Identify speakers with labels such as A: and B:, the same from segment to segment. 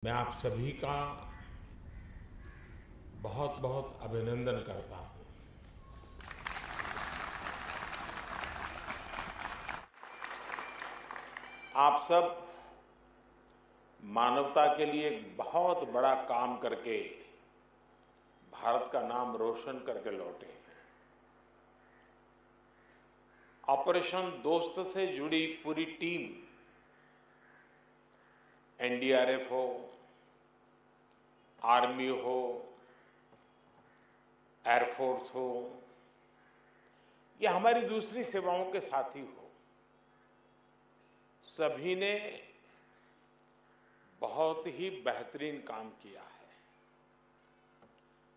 A: मैं आप सभी का बहुत बहुत अभिनंदन करता हूं। आप सब मानवता के लिए एक बहुत बड़ा काम करके भारत का नाम रोशन करके लौटे हैं। ऑपरेशन दोस्त से जुड़ी पूरी टीम, एनडीआरएफ हो, आर्मी हो, एयरफोर्स हो या हमारी दूसरी सेवाओं के साथी हो, सभी ने बहुत ही बेहतरीन काम किया है।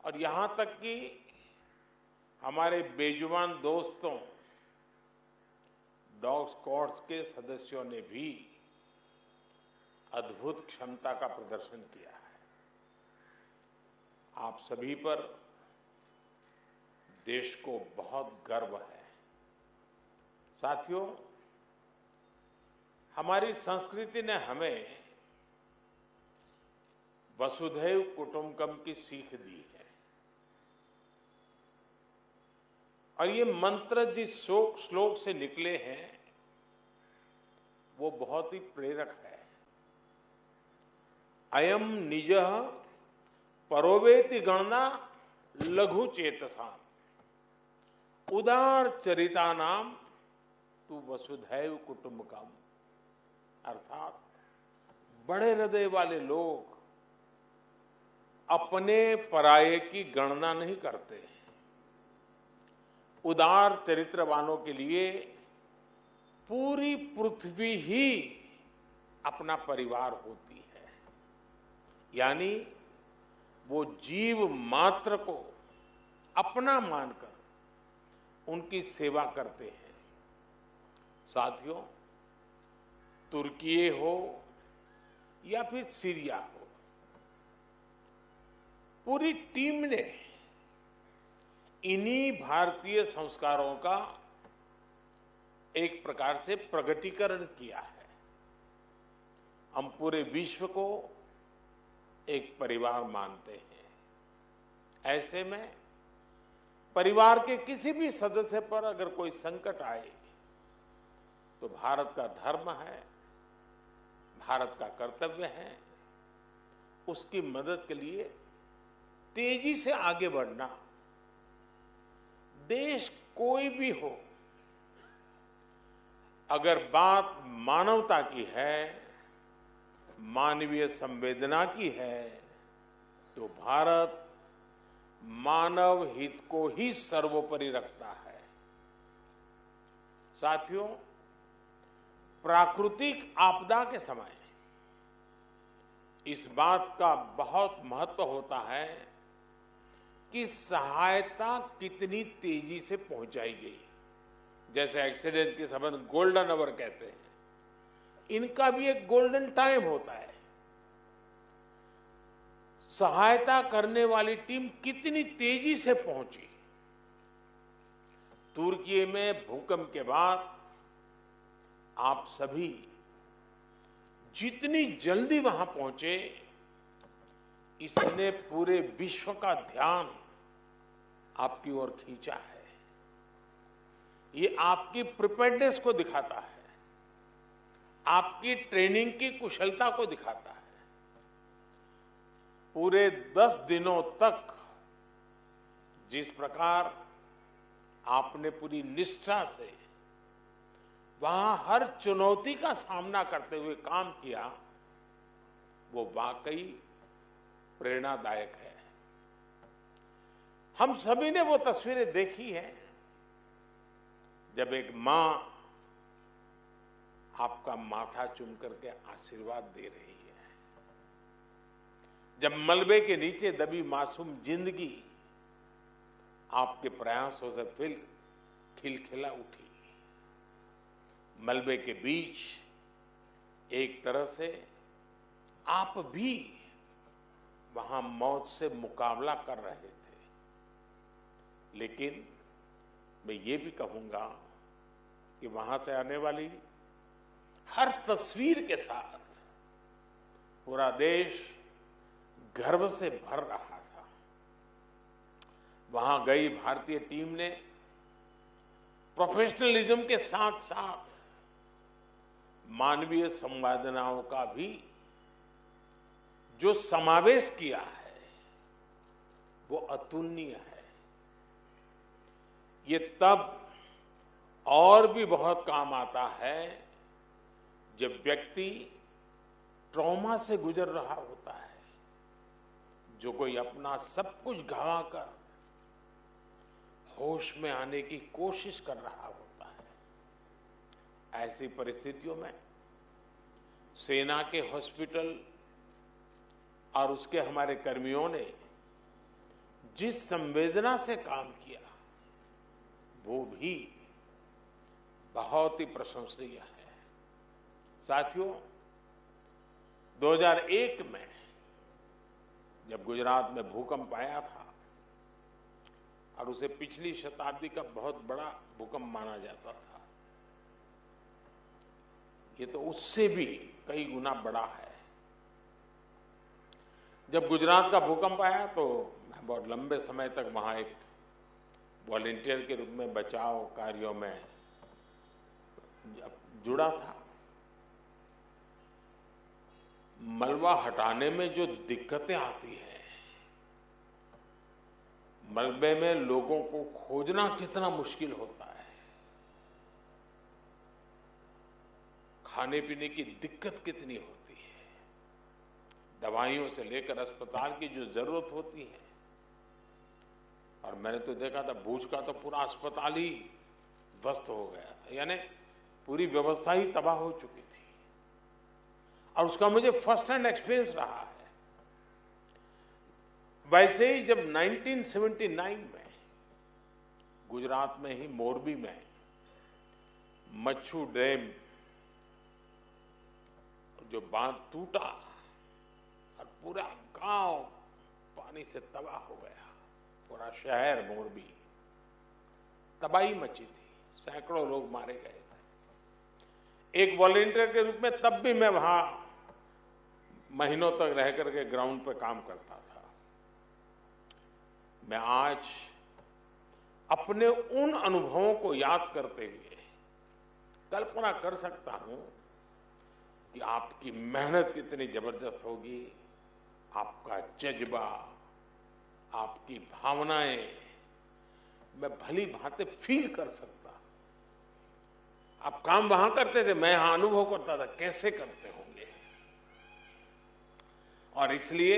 A: और यहां तक कि हमारे बेजुबान दोस्तों डॉग स्क्वाड्स के सदस्यों ने भी अद्भुत क्षमता का प्रदर्शन किया है। आप सभी पर देश को बहुत गर्व है। साथियों, हमारी संस्कृति ने हमें वसुधैव कुटुंबकम की सीख दी है। और ये मंत्र जिस श्लोक से निकले हैं वो बहुत ही प्रेरक है। अयम निजः परोवेति गणना लघु चेतसाम उदार चरिता नाम तू वसुधैव कुटुंबकम। अर्थात बड़े हृदय वाले लोग अपने पराये की गणना नहीं करते। उदार चरित्र वालों के लिए पूरी पृथ्वी ही अपना परिवार होती है। यानी वो जीव मात्र को अपना मानकर उनकी सेवा करते हैं। साथियों, तुर्की हो या फिर सीरिया हो, पूरी टीम ने इन्हीं भारतीय संस्कारों का एक प्रकार से प्रकटीकरण किया है। हम पूरे विश्व को एक परिवार मानते हैं। ऐसे में परिवार के किसी भी सदस्य पर अगर कोई संकट आए तो भारत का धर्म है, भारत का कर्तव्य है उसकी मदद के लिए तेजी से आगे बढ़ना। देश कोई भी हो, अगर बात मानवता की है, मानवीय संवेदना की है, तो भारत मानव हित को ही सर्वोपरि रखता है। साथियों, प्राकृतिक आपदा के समय इस बात का बहुत महत्व होता है कि सहायता कितनी तेजी से पहुंचाई गई। जैसे एक्सीडेंट के समय गोल्डन आवर कहते हैं, इनका भी एक गोल्डन टाइम होता है। सहायता करने वाली टीम कितनी तेजी से पहुंची। तुर्की में भूकंप के बाद आप सभी जितनी जल्दी वहां पहुंचे, इसने पूरे विश्व का ध्यान आपकी ओर खींचा है। ये आपकी प्रिपेयर्डनेस को दिखाता है, आपकी ट्रेनिंग की कुशलता को दिखाता है। पूरे 10 दिनों तक जिस प्रकार आपने पूरी निष्ठा से वहां हर चुनौती का सामना करते हुए काम किया, वो वाकई प्रेरणादायक है। हम सभी ने वो तस्वीरें देखी हैं जब एक मां आपका माथा चूम करके आशीर्वाद दे रही है, जब मलबे के नीचे दबी मासूम जिंदगी आपके प्रयासों से फिर खिलखिला उठी। मलबे के बीच एक तरह से आप भी वहां मौत से मुकाबला कर रहे थे। लेकिन मैं ये भी कहूंगा कि वहां से आने वाली हर तस्वीर के साथ पूरा देश गर्व से भर रहा था। वहां गई भारतीय टीम ने प्रोफेशनलिज्म के साथ साथ मानवीय संवेदनाओं का भी जो समावेश किया है वो अतुलनीय है। ये तब और भी बहुत काम आता है जब व्यक्ति ट्रॉमा से गुजर रहा होता है, जो कोई अपना सब कुछ गंवाकर होश में आने की कोशिश कर रहा होता है। ऐसी परिस्थितियों में सेना के हॉस्पिटल और उसके हमारे कर्मियों ने जिस संवेदना से काम किया वो भी बहुत ही प्रशंसनीय है। साथियों, 2001 में जब गुजरात में भूकंप आया था और उसे पिछली शताब्दी का बहुत बड़ा भूकंप माना जाता था, ये तो उससे भी कई गुना बड़ा है। जब गुजरात का भूकंप आया तो मैं बहुत लंबे समय तक वहां एक वॉलंटियर के रूप में बचाव कार्यों में जुड़ा था। मलबा हटाने में जो दिक्कतें आती हैं, मलबे में लोगों को खोजना कितना मुश्किल होता है, खाने पीने की दिक्कत कितनी होती है, दवाइयों से लेकर अस्पताल की जो जरूरत होती है। और मैंने तो देखा था भूज का तो पूरा अस्पताल ही ध्वस्त हो गया था, यानी पूरी व्यवस्था ही तबाह हो चुकी थी। और उसका मुझे फर्स्ट हैंड एक्सपीरियंस रहा है। वैसे ही जब 1979 में गुजरात में ही मोरबी में मच्छू डैम जो बांध टूटा और पूरा गांव पानी से तबाह हो गया, पूरा शहर मोरबी तबाही मची थी, सैकड़ों लोग मारे गए थे। एक वॉलंटियर के रूप में तब भी मैं वहां महीनों तक रह करके ग्राउंड पर काम करता था। मैं आज अपने उन अनुभवों को याद करते हुए कल्पना कर सकता हूं कि आपकी मेहनत कितनी जबरदस्त होगी, आपका जज्बा, आपकी भावनाएं मैं भली भांति फील कर सकता। आप काम वहां करते थे, मैं यहां अनुभव करता था कैसे करते होंगे। और इसलिए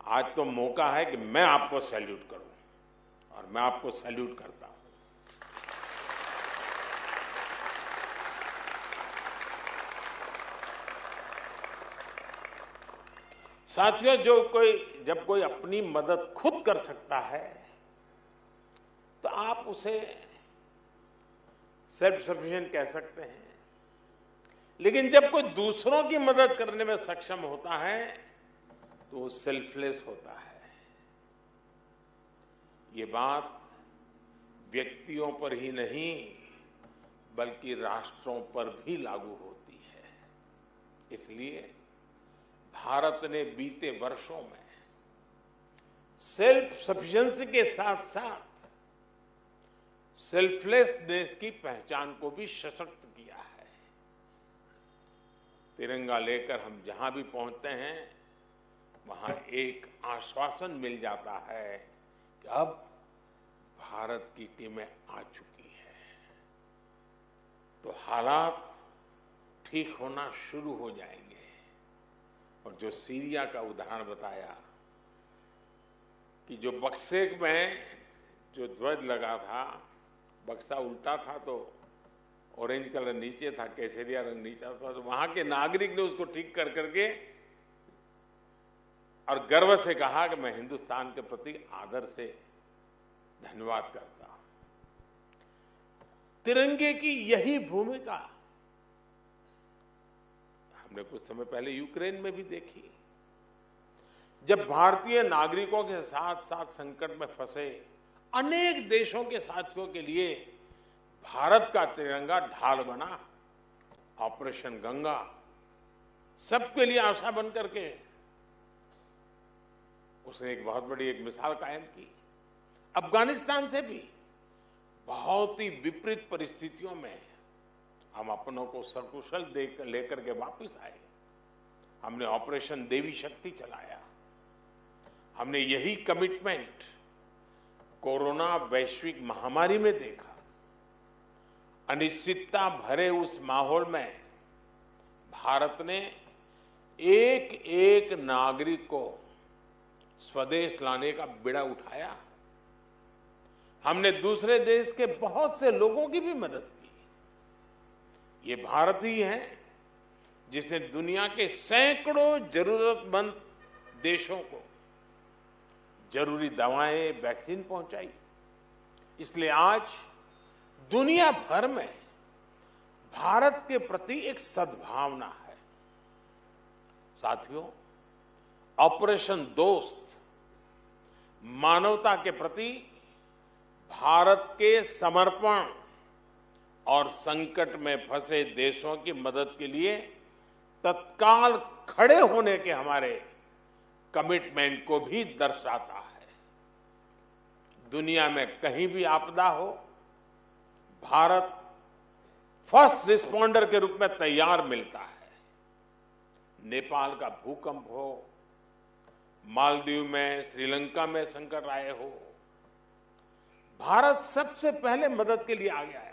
A: आज तो मौका है कि मैं आपको सैल्यूट करूं और मैं आपको सैल्यूट करता हूं। साथियों, जब कोई अपनी मदद खुद कर सकता है तो आप उसे सेल्फ सफिशिएंट कह सकते हैं, लेकिन जब कोई दूसरों की मदद करने में सक्षम होता है तो वो सेल्फलेस होता है। ये बात व्यक्तियों पर ही नहीं बल्कि राष्ट्रों पर भी लागू होती है। इसलिए भारत ने बीते वर्षों में सेल्फ सफिशिएंसी के साथ साथ सेल्फलेसनेस की पहचान को भी सशक्त किया है। तिरंगा लेकर हम जहां भी पहुंचते हैं वहां एक आश्वासन मिल जाता है कि अब भारत की टीमें आ चुकी है, तो हालात ठीक होना शुरू हो जाएंगे। और जो सीरिया का उदाहरण बताया कि जो बक्से में जो ध्वज लगा था, बक्सा उल्टा था तो ऑरेंज कलर नीचे था, केसरिया रंग नीचे था, तो वहां के नागरिक ने उसको ठीक कर करके और गर्व से कहा कि मैं हिंदुस्तान के प्रति आदर से धन्यवाद करता हूं। तिरंगे की यही भूमिका हमने कुछ समय पहले यूक्रेन में भी देखी। जब भारतीय नागरिकों के साथ साथ संकट में फंसे अनेक देशों के साथियों के लिए भारत का तिरंगा ढाल बना। ऑपरेशन गंगा सबके लिए आशा बन करके उसने एक बहुत बड़ी एक मिसाल कायम की। अफगानिस्तान से भी बहुत ही विपरीत परिस्थितियों में हम अपनों को सकुशल देकर लेकर के वापस आए। हमने ऑपरेशन देवी शक्ति चलाया। हमने यही कमिटमेंट कोरोना वैश्विक महामारी में देखा। अनिश्चितता भरे उस माहौल में भारत ने एक एक नागरिक को स्वदेश लाने का बीड़ा उठाया। हमने दूसरे देश के बहुत से लोगों की भी मदद की। ये भारत ही है जिसने दुनिया के सैकड़ों जरूरतमंद देशों को जरूरी दवाएं, वैक्सीन पहुंचाई। इसलिए आज दुनिया भर में भारत के प्रति एक सद्भावना है। साथियों, ऑपरेशन दोस्त मानवता के प्रति भारत के समर्पण और संकट में फंसे देशों की मदद के लिए तत्काल खड़े होने के हमारे कमिटमेंट को भी दर्शाता है। दुनिया में कहीं भी आपदा हो, भारत फर्स्ट रिस्पॉन्डर के रूप में तैयार मिलता है। नेपाल का भूकंप हो, मालदीव में, श्रीलंका में संकट आए हो, भारत सबसे पहले मदद के लिए आगे आया।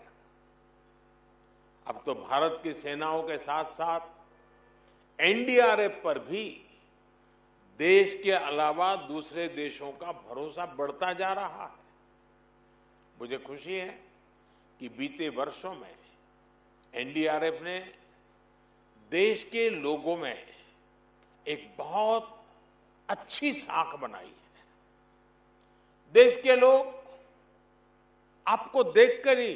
A: अब तो भारत की सेनाओं के साथ साथ एनडीआरएफ पर भी देश के अलावा दूसरे देशों का भरोसा बढ़ता जा रहा है। मुझे खुशी है कि बीते वर्षों में एनडीआरएफ ने देश के लोगों में एक बहुत अच्छी साख बनाई है। देश के लोग आपको देखकर ही,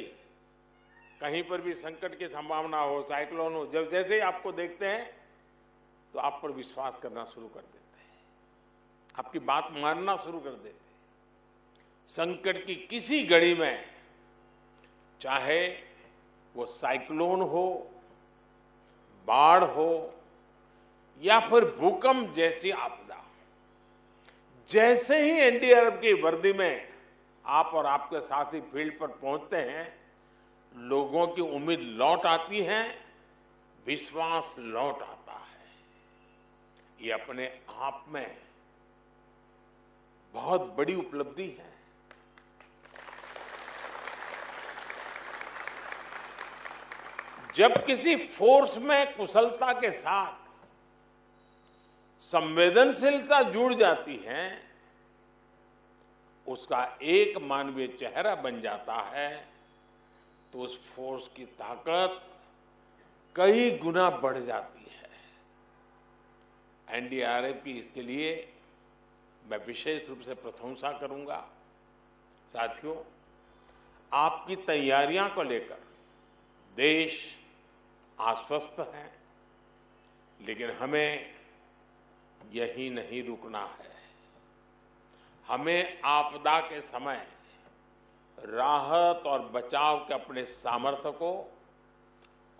A: कहीं पर भी संकट की संभावना हो, साइक्लोन हो, जब जैसे ही आपको देखते हैं तो आप पर विश्वास करना शुरू कर देते हैं, आपकी बात मानना शुरू कर देते हैं। संकट की किसी घड़ी में, चाहे वो साइक्लोन हो, बाढ़ हो या फिर भूकंप जैसी आपदा, जैसे ही एनडीआरएफ की वर्दी में आप और आपके साथी फील्ड पर पहुंचते हैं, लोगों की उम्मीद लौट आती है, विश्वास लौट आता है। ये अपने आप में बहुत बड़ी उपलब्धि है। जब किसी फोर्स में कुशलता के साथ संवेदनशीलता जुड़ जाती है, उसका एक मानवीय चेहरा बन जाता है, तो उस फोर्स की ताकत कई गुना बढ़ जाती है। एनडीआरएफ की इसके लिए मैं विशेष रूप से प्रशंसा करूंगा। साथियों, आपकी तैयारियां को लेकर देश आश्वस्त है, लेकिन हमें यही नहीं रुकना है। हमें आपदा के समय राहत और बचाव के अपने सामर्थ्य को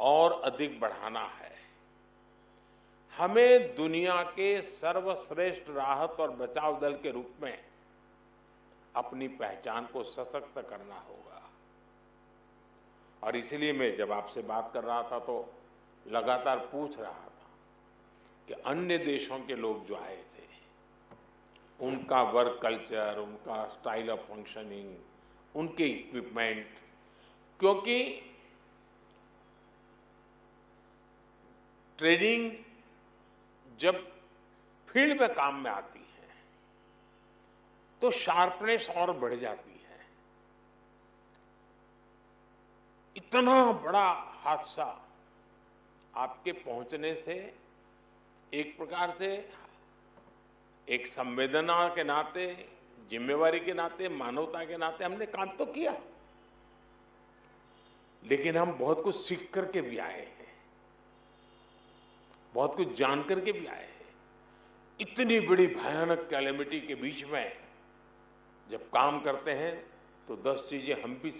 A: और अधिक बढ़ाना है। हमें दुनिया के सर्वश्रेष्ठ राहत और बचाव दल के रूप में अपनी पहचान को सशक्त करना होगा। और इसलिए मैं जब आपसे बात कर रहा था तो लगातार पूछ रहा था कि अन्य देशों के लोग जो आए थे, उनका वर्क कल्चर, उनका स्टाइल ऑफ फंक्शनिंग, उनके इक्विपमेंट, क्योंकि ट्रेनिंग जब फील्ड में काम में आती है तो शार्पनेस और बढ़ जाती है। इतना बड़ा हादसा आपके पहुंचने से एक प्रकार से, एक संवेदना के नाते, जिम्मेवारी के नाते, मानवता के नाते हमने काम तो किया, लेकिन हम बहुत कुछ सीख करके भी आए हैं, बहुत कुछ जान करके भी आए हैं। इतनी बड़ी भयानक कैलेमिटी के बीच में जब काम करते हैं तो 10 चीजें हम भी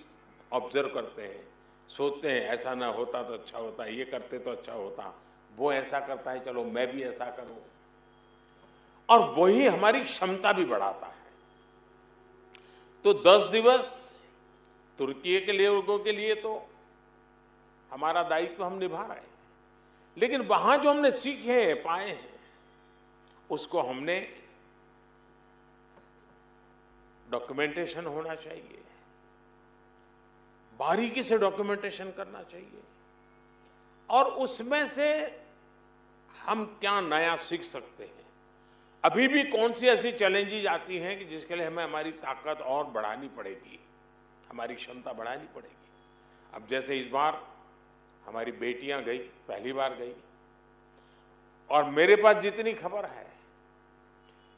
A: ऑब्जर्व करते हैं, सोचते हैं ऐसा ना होता तो अच्छा होता, ये करते तो अच्छा होता, वो ऐसा करता है, चलो मैं भी ऐसा करूं, और वही हमारी क्षमता भी बढ़ाता है। तो 10 दिवस तुर्की के लोगों के लिए तो हमारा दायित्व हम निभा रहे हैं, लेकिन वहां जो हमने सीखे हैं, पाए हैं, उसको हमने डॉक्यूमेंटेशन होना चाहिए, बारीकी से डॉक्यूमेंटेशन करना चाहिए, और उसमें से हम क्या नया सीख सकते हैं। अभी भी कौन सी ऐसी चैलेंजेस आती हैं कि जिसके लिए हमें हमारी ताकत और बढ़ानी पड़ेगी, हमारी क्षमता बढ़ानी पड़ेगी। अब जैसे इस बार हमारी बेटियां गई, पहली बार गई, और मेरे पास जितनी खबर है,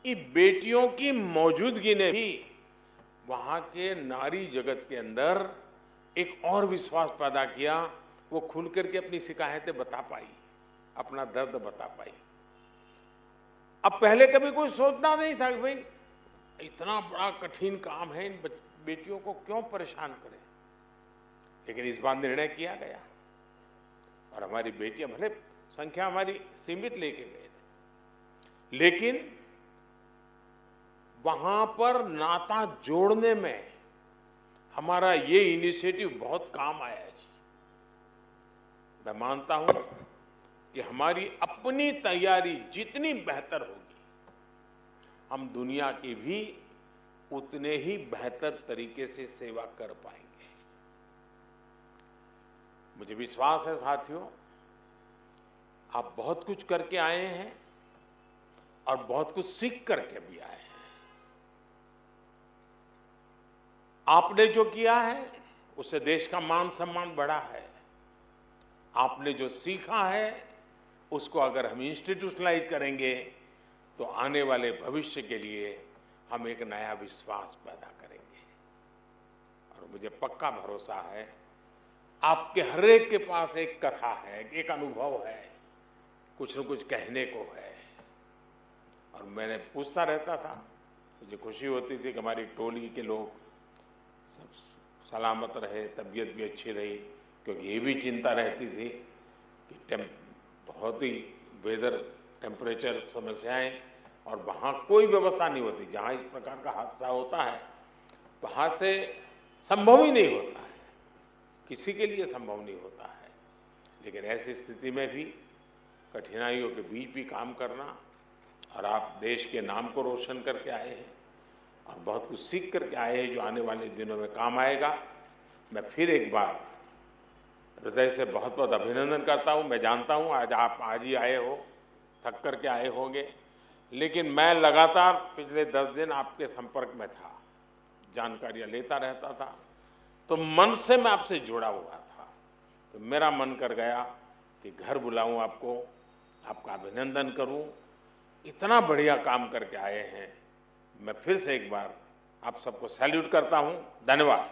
A: इन बेटियों की मौजूदगी ने भी वहां के नारी जगत के अंदर एक और विश्वास पैदा किया। वो खुल करके अपनी शिकायतें बता पाई, अपना दर्द बता पाई। अब पहले कभी कोई सोचना नहीं था कि भाई इतना बड़ा कठिन काम है, इन बेटियों को क्यों परेशान करें, लेकिन इस बार निर्णय किया गया, और हमारी बेटियां, भले संख्या हमारी सीमित लेके गए थे, लेकिन वहां पर नाता जोड़ने में हमारा ये इनिशिएटिव बहुत काम आया है जी। मैं मानता हूं कि हमारी अपनी तैयारी जितनी बेहतर होगी, हम दुनिया की भी उतने ही बेहतर तरीके से सेवा कर पाएंगे। मुझे विश्वास है साथियों, आप बहुत कुछ करके आए हैं और बहुत कुछ सीख करके भी आए हैं। आपने जो किया है उससे देश का मान सम्मान बढ़ा है। आपने जो सीखा है उसको अगर हम इंस्टीट्यूशनलाइज करेंगे तो आने वाले भविष्य के लिए हम एक नया विश्वास पैदा करेंगे। और मुझे पक्का भरोसा है आपके हर एक के पास एक कथा है, एक अनुभव है, कुछ न कुछ कहने को है। और मैंने पूछता रहता था, मुझे खुशी होती थी कि हमारी टोली के लोग सब सलामत रहे, तबीयत भी अच्छी रही, क्योंकि ये भी चिंता रहती थी कि बहुत ही वेदर टेम्परेचर समस्याएं, और वहाँ कोई व्यवस्था नहीं होती। जहाँ इस प्रकार का हादसा होता है वहाँ से संभव ही नहीं होता है, किसी के लिए संभव नहीं होता है। लेकिन ऐसी स्थिति में भी कठिनाइयों के बीच भी काम करना, और आप देश के नाम को रोशन करके आए हैं और बहुत कुछ सीख करके आए हैं जो आने वाले दिनों में काम आएगा। मैं फिर एक बार हृदय से बहुत बहुत अभिनंदन करता हूं। मैं जानता हूं आज आप आज ही आए हो, थक करके आए होंगे, लेकिन मैं लगातार पिछले 10 दिन आपके संपर्क में था, जानकारियां लेता रहता था, तो मन से मैं आपसे जुड़ा हुआ था। तो मेरा मन कर गया कि घर बुलाऊं आपको, आपका अभिनंदन करूं, इतना बढ़िया काम करके आए हैं। मैं फिर से एक बार आप सबको सैल्यूट करता हूं। धन्यवाद।